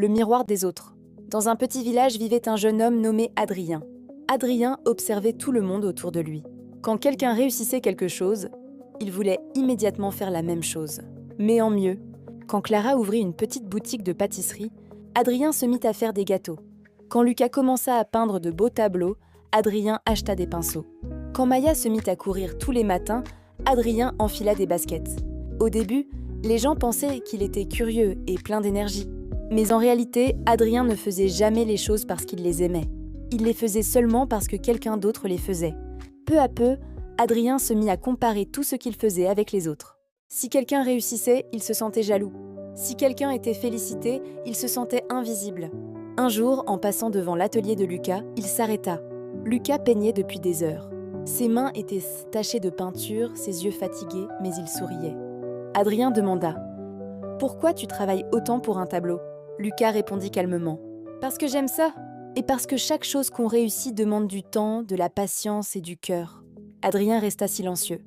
le miroir des autres. Dans un petit village vivait un jeune homme nommé Adrien. Adrien observait tout le monde autour de lui. Quand quelqu'un réussissait quelque chose, il voulait immédiatement faire la même chose. Mais en mieux, quand Clara ouvrit une petite boutique de pâtisserie, Adrien se mit à faire des gâteaux. Quand Lucas commença à peindre de beaux tableaux, Adrien acheta des pinceaux. Quand Maya se mit à courir tous les matins, Adrien enfila des baskets. Au début, les gens pensaient qu'il était curieux et plein d'énergie. Mais en réalité, Adrien ne faisait jamais les choses parce qu'il les aimait. Il les faisait seulement parce que quelqu'un d'autre les faisait. Peu à peu, Adrien se mit à comparer tout ce qu'il faisait avec les autres. Si quelqu'un réussissait, il se sentait jaloux. Si quelqu'un était félicité, il se sentait invisible. Un jour, en passant devant l'atelier de Lucas, il s'arrêta. Lucas peignait depuis des heures. Ses mains étaient tachées de peinture, ses yeux fatigués, mais il souriait. Adrien demanda « Pourquoi tu travailles autant pour un tableau ?» Lucas répondit calmement « Parce que j'aime ça, et parce que chaque chose qu'on réussit demande du temps, de la patience et du cœur. » Adrien resta silencieux.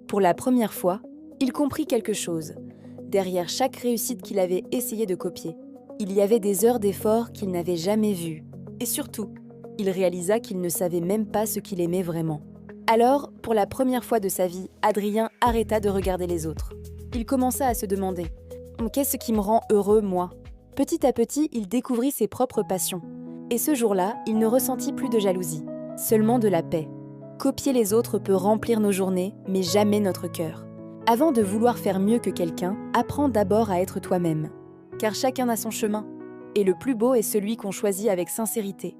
Pour la première fois, il comprit quelque chose. Derrière chaque réussite qu'il avait essayé de copier, il y avait des heures d'effort qu'il n'avait jamais vues. Et surtout, il réalisa qu'il ne savait même pas ce qu'il aimait vraiment. Alors, pour la première fois de sa vie, Adrien arrêta de regarder les autres. Il commença à se demander « Qu'est-ce qui me rend heureux, moi ?» Petit à petit, il découvrit ses propres passions. Et ce jour-là, il ne ressentit plus de jalousie, seulement de la paix. Copier les autres peut remplir nos journées, mais jamais notre cœur. Avant de vouloir faire mieux que quelqu'un, apprends d'abord à être toi-même. Car chacun a son chemin. Et le plus beau est celui qu'on choisit avec sincérité.